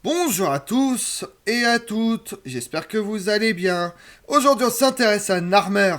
Bonjour à tous et à toutes, j'espère que vous allez bien. Aujourd'hui on s'intéresse à Narmer,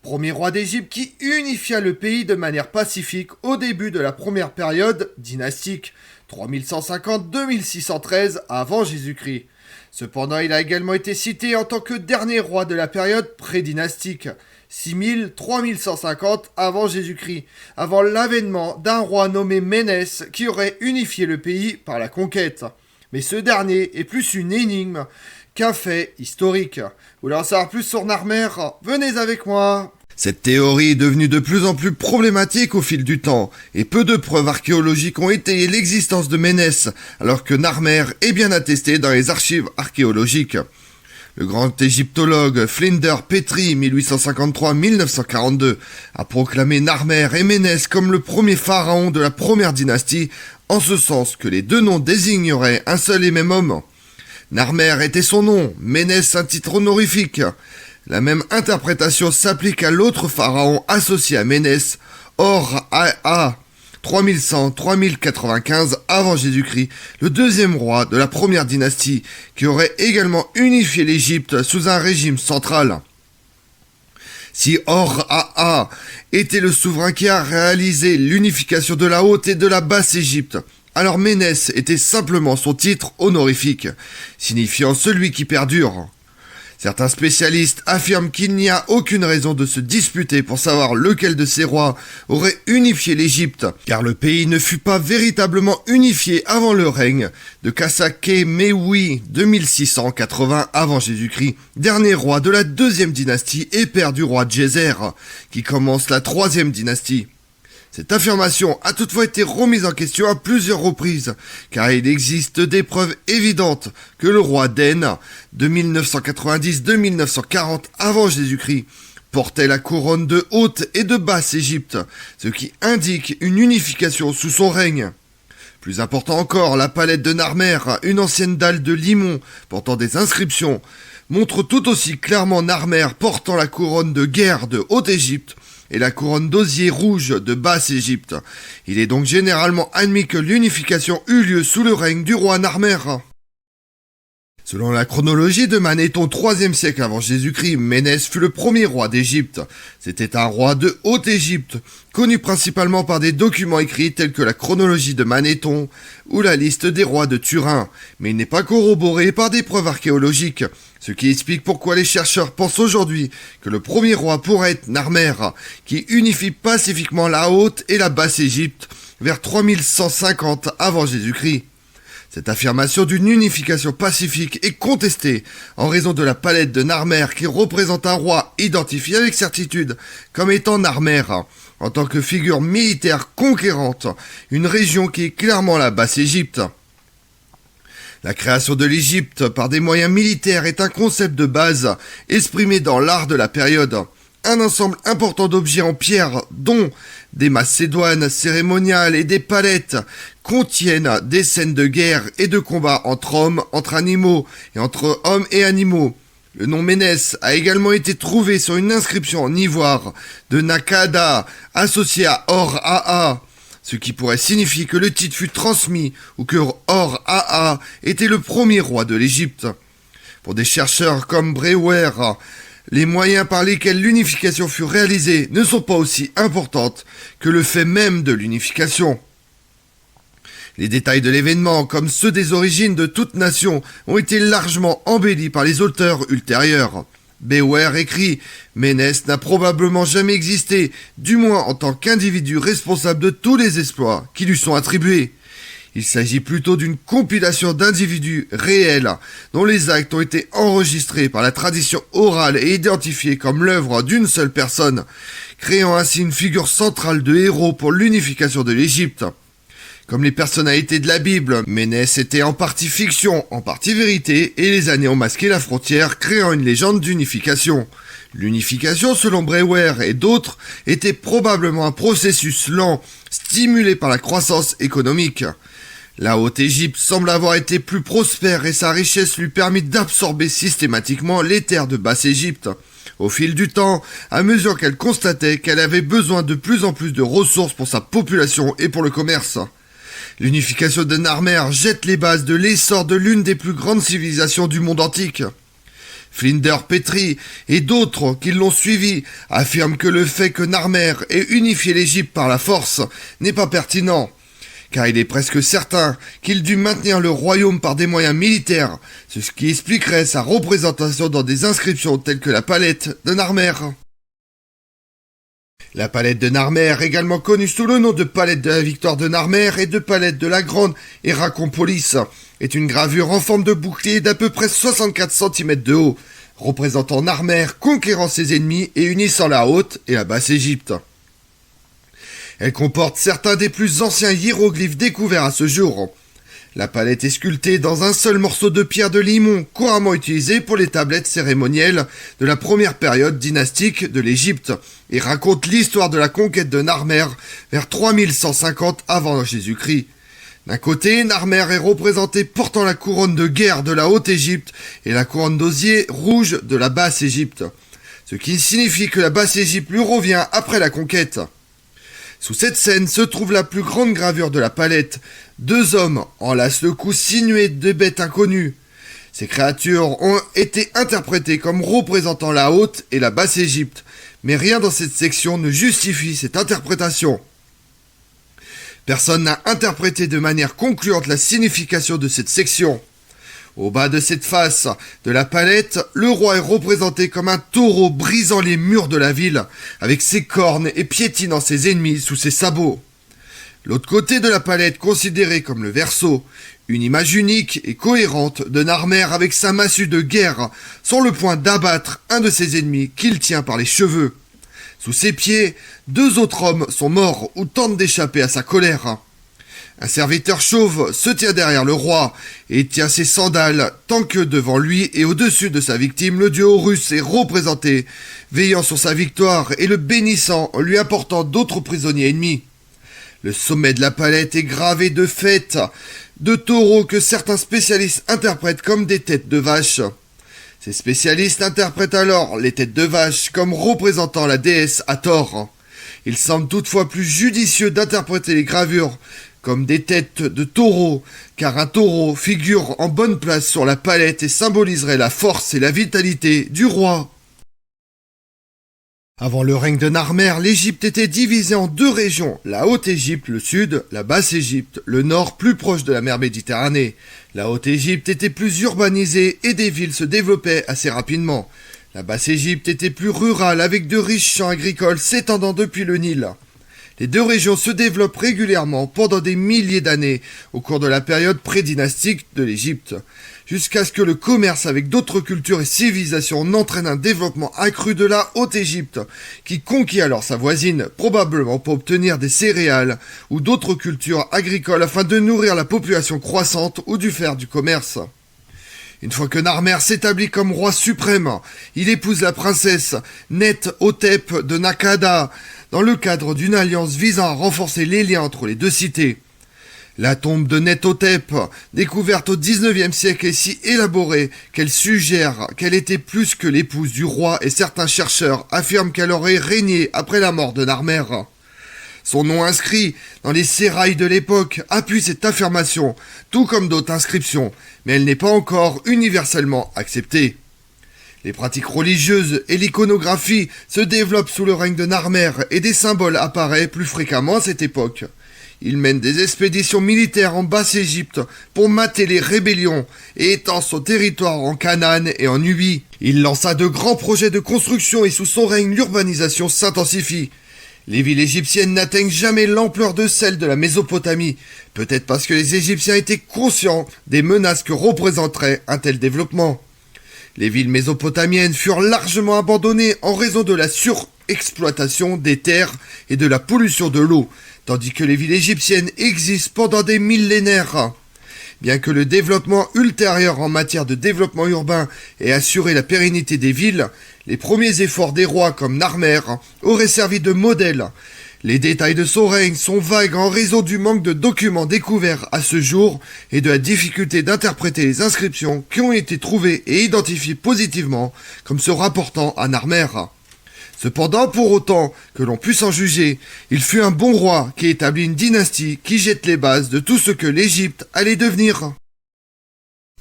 premier roi d'Égypte qui unifia le pays de manière pacifique au début de la première période dynastique, 3150-2613 avant Jésus-Christ. Cependant il a également été cité en tant que dernier roi de la période pré-dynastique, 6000-3150 avant Jésus-Christ, avant l'avènement d'un roi nommé Ménès qui aurait unifié le pays par la conquête. Mais ce dernier est plus une énigme qu'un fait historique. Vous voulez en savoir plus sur Narmer? Venez avec moi. Cette théorie est devenue de plus en plus problématique au fil du temps, et peu de preuves archéologiques ont étayé l'existence de Ménès, alors que Narmer est bien attesté dans les archives archéologiques. Le grand égyptologue Flinders Petrie, 1853-1942, a proclamé Narmer et Ménès comme le premier pharaon de la première dynastie, en ce sens que les deux noms désigneraient un seul et même homme. Narmer était son nom, Ménès un titre honorifique. La même interprétation s'applique à l'autre pharaon associé à Ménès, Or-AA, 3100-3095 avant Jésus-Christ, le deuxième roi de la première dynastie, qui aurait également unifié l'Égypte sous un régime central. Si Or-AA était le souverain qui a réalisé l'unification de la Haute et de la Basse Égypte, alors Ménès était simplement son titre honorifique, signifiant celui qui perdure. Certains spécialistes affirment qu'il n'y a aucune raison de se disputer pour savoir lequel de ces rois aurait unifié l'Égypte, car le pays ne fut pas véritablement unifié avant le règne de Khasaké-Meoui 2680 avant Jésus-Christ, dernier roi de la deuxième dynastie et père du roi Djéser, qui commence la troisième dynastie. Cette affirmation a toutefois été remise en question à plusieurs reprises, car il existe des preuves évidentes que le roi Den, de 1990-2940 avant Jésus-Christ, portait la couronne de Haute et de Basse Égypte, ce qui indique une unification sous son règne. Plus important encore, la palette de Narmer, une ancienne dalle de limon portant des inscriptions, montre tout aussi clairement Narmer portant la couronne de guerre de Haute-Égypte, et la couronne d'osier rouge de Basse-Égypte. Il est donc généralement admis que l'unification eut lieu sous le règne du roi Narmer. Selon la chronologie de Manéthon, 3e siècle avant Jésus-Christ, Ménès fut le premier roi d'Égypte. C'était un roi de Haute-Égypte, connu principalement par des documents écrits tels que la chronologie de Manéthon ou la liste des rois de Turin, mais il n'est pas corroboré par des preuves archéologiques, ce qui explique pourquoi les chercheurs pensent aujourd'hui que le premier roi pourrait être Narmer, qui unifie pacifiquement la Haute et la Basse Égypte vers 3150 avant Jésus-Christ. Cette affirmation d'une unification pacifique est contestée en raison de la palette de Narmer qui représente un roi identifié avec certitude comme étant Narmer, en tant que figure militaire conquérante, une région qui est clairement la Basse-Égypte. La création de l'Égypte par des moyens militaires est un concept de base exprimé dans l'art de la période. Un ensemble important d'objets en pierre, dont des macédoines cérémoniales et des palettes, contiennent des scènes de guerre et de combat entre hommes, entre animaux et entre hommes et animaux. Le nom Ménès a également été trouvé sur une inscription en ivoire de Nakada associée à Or-AA, ce qui pourrait signifier que le titre fut transmis ou que Or-AA était le premier roi de l'Égypte. Pour des chercheurs comme Brewer, les moyens par lesquels l'unification fut réalisée ne sont pas aussi importantes que le fait même de l'unification. Les détails de l'événement, comme ceux des origines de toute nation, ont été largement embellis par les auteurs ultérieurs. Brewer écrit « Ménès n'a probablement jamais existé, du moins en tant qu'individu responsable de tous les exploits qui lui sont attribués. Il s'agit plutôt d'une compilation d'individus réels dont les actes ont été enregistrés par la tradition orale et identifiés comme l'œuvre d'une seule personne, créant ainsi une figure centrale de héros pour l'unification de l'Égypte. Comme les personnalités de la Bible, Ménès était en partie fiction, en partie vérité, et les années ont masqué la frontière, créant une légende d'unification. L'unification, selon Brewer et d'autres, était probablement un processus lent, stimulé par la croissance économique. La Haute-Égypte semble avoir été plus prospère et sa richesse lui permit d'absorber systématiquement les terres de Basse-Égypte. Au fil du temps, à mesure qu'elle constatait qu'elle avait besoin de plus en plus de ressources pour sa population et pour le commerce. L'unification de Narmer jette les bases de l'essor de l'une des plus grandes civilisations du monde antique. Flinders Petrie et d'autres qui l'ont suivi affirment que le fait que Narmer ait unifié l'Égypte par la force n'est pas pertinent, car il est presque certain qu'il dut maintenir le royaume par des moyens militaires, ce qui expliquerait sa représentation dans des inscriptions telles que la palette de Narmer. La palette de Narmer, également connue sous le nom de palette de la victoire de Narmer et de palette de la grande Héracompolis, est une gravure en forme de bouclier d'à peu près 64 cm de haut, représentant Narmer conquérant ses ennemis et unissant la Haute et la Basse Égypte. Elle comporte certains des plus anciens hiéroglyphes découverts à ce jour. La palette est sculptée dans un seul morceau de pierre de limon, couramment utilisé pour les tablettes cérémonielles de la première période dynastique de l'Égypte, et raconte l'histoire de la conquête de Narmer vers 3150 avant Jésus-Christ. D'un côté, Narmer est représenté portant la couronne de guerre de la Haute-Égypte et la couronne d'osier rouge de la Basse-Égypte, ce qui signifie que la Basse-Égypte lui revient après la conquête. Sous cette scène se trouve la plus grande gravure de la palette. Deux hommes enlacent le cou sinué de bêtes inconnues. Ces créatures ont été interprétées comme représentant la Haute et la Basse-Égypte, mais rien dans cette section ne justifie cette interprétation. Personne n'a interprété de manière concluante la signification de cette section. Au bas de cette face de la palette, le roi est représenté comme un taureau brisant les murs de la ville, avec ses cornes et piétinant ses ennemis sous ses sabots. L'autre côté de la palette, considéré comme le verso, une image unique et cohérente de Narmer avec sa massue de guerre, sur le point d'abattre un de ses ennemis qu'il tient par les cheveux. Sous ses pieds, deux autres hommes sont morts ou tentent d'échapper à sa colère. Un serviteur chauve se tient derrière le roi et tient ses sandales tant que devant lui et au-dessus de sa victime le dieu Horus est représenté, veillant sur sa victoire et le bénissant en lui apportant d'autres prisonniers ennemis. Le sommet de la palette est gravé de fêtes, de taureaux que certains spécialistes interprètent comme des têtes de vache. Ces spécialistes interprètent alors les têtes de vache comme représentant la déesse Hathor. Il semble toutefois plus judicieux d'interpréter les gravures comme des têtes de taureaux, car un taureau figure en bonne place sur la palette et symboliserait la force et la vitalité du roi. Avant le règne de Narmer, l'Égypte était divisée en deux régions, la Haute-Égypte, le sud, la Basse-Égypte, le nord plus proche de la mer Méditerranée. La Haute-Égypte était plus urbanisée et des villes se développaient assez rapidement. La Basse-Égypte était plus rurale avec de riches champs agricoles s'étendant depuis le Nil. Les deux régions se développent régulièrement pendant des milliers d'années au cours de la période prédynastique de l'Égypte, jusqu'à ce que le commerce avec d'autres cultures et civilisations n'entraîne un développement accru de la Haute-Égypte, qui conquit alors sa voisine, probablement pour obtenir des céréales ou d'autres cultures agricoles afin de nourrir la population croissante ou du faire du commerce. Une fois que Narmer s'établit comme roi suprême, il épouse la princesse Net-Hotep de Naqada, dans le cadre d'une alliance visant à renforcer les liens entre les deux cités. La tombe de Net-Hotep, découverte au XIXe siècle, est si élaborée qu'elle suggère qu'elle était plus que l'épouse du roi et certains chercheurs affirment qu'elle aurait régné après la mort de Narmer. Son nom inscrit dans les sérails de l'époque appuie cette affirmation, tout comme d'autres inscriptions, mais elle n'est pas encore universellement acceptée. Les pratiques religieuses et l'iconographie se développent sous le règne de Narmer et des symboles apparaissent plus fréquemment à cette époque. Il mène des expéditions militaires en Basse-Égypte pour mater les rébellions et étend son territoire en Canaan et en Nubie. Il lança de grands projets de construction et sous son règne l'urbanisation s'intensifie. Les villes égyptiennes n'atteignent jamais l'ampleur de celles de la Mésopotamie, peut-être parce que les Égyptiens étaient conscients des menaces que représenterait un tel développement. Les villes mésopotamiennes furent largement abandonnées en raison de la surexploitation des terres et de la pollution de l'eau, tandis que les villes égyptiennes existent pendant des millénaires. Bien que le développement ultérieur en matière de développement urbain ait assuré la pérennité des villes, les premiers efforts des rois comme Narmer auraient servi de modèle. Les détails de son règne sont vagues en raison du manque de documents découverts à ce jour et de la difficulté d'interpréter les inscriptions qui ont été trouvées et identifiées positivement comme se rapportant à Narmer. Cependant, pour autant que l'on puisse en juger, il fut un bon roi qui établit une dynastie qui jette les bases de tout ce que l'Égypte allait devenir.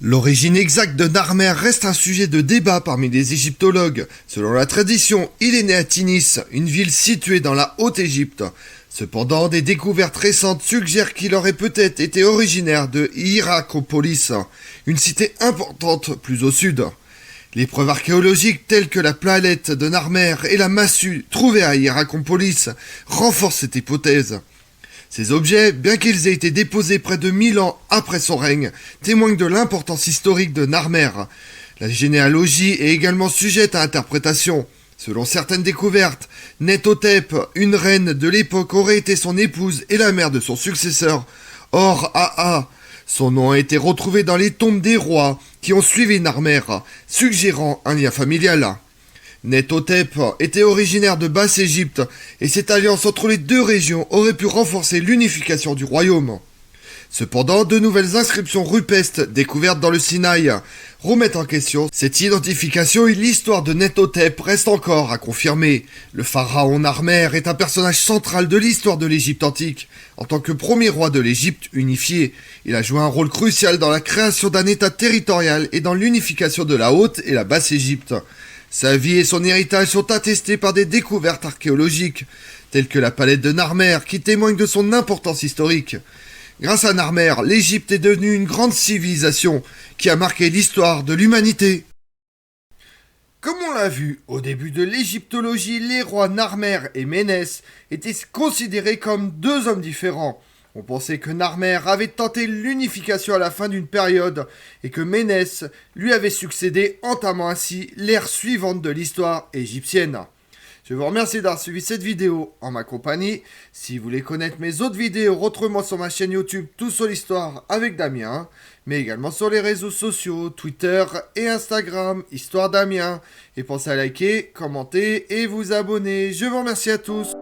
L'origine exacte de Narmer reste un sujet de débat parmi les égyptologues. Selon la tradition, il est né à Tinis, une ville située dans la Haute-Égypte. Cependant, des découvertes récentes suggèrent qu'il aurait peut-être été originaire de Hierakonpolis, une cité importante plus au sud. Les preuves archéologiques telles que la palette de Narmer et la massue trouvée à Hierakonpolis renforcent cette hypothèse. Ces objets, bien qu'ils aient été déposés près de 1000 ans après son règne, témoignent de l'importance historique de Narmer. La généalogie est également sujette à interprétation. Selon certaines découvertes, Netotep, une reine de l'époque, aurait été son épouse et la mère de son successeur, Or-Aa. Son nom a été retrouvé dans les tombes des rois qui ont suivi Narmer, suggérant un lien familial. Netotep était originaire de Basse-Égypte et cette alliance entre les deux régions aurait pu renforcer l'unification du royaume. Cependant, de nouvelles inscriptions rupestres découvertes dans le Sinaï remettent en question cette identification et l'histoire de Netotep reste encore à confirmer. Le pharaon Narmer est un personnage central de l'histoire de l'Égypte antique. En tant que premier roi de l'Égypte unifiée, il a joué un rôle crucial dans la création d'un État territorial et dans l'unification de la Haute et la Basse-Égypte. Sa vie et son héritage sont attestés par des découvertes archéologiques, telles que la palette de Narmer qui témoigne de son importance historique. Grâce à Narmer, l'Égypte est devenue une grande civilisation qui a marqué l'histoire de l'humanité. Comme on l'a vu, au début de l'égyptologie, les rois Narmer et Ménès étaient considérés comme deux hommes différents. On pensait que Narmer avait tenté l'unification à la fin d'une période et que Ménès lui avait succédé, entamant ainsi l'ère suivante de l'histoire égyptienne. Je vous remercie d'avoir suivi cette vidéo en ma compagnie. Si vous voulez connaître mes autres vidéos, retrouvez-moi sur ma chaîne YouTube Tout sur l'Histoire avec Damien, mais également sur les réseaux sociaux, Twitter et Instagram, Histoire Damien. Et pensez à liker, commenter et vous abonner. Je vous remercie à tous.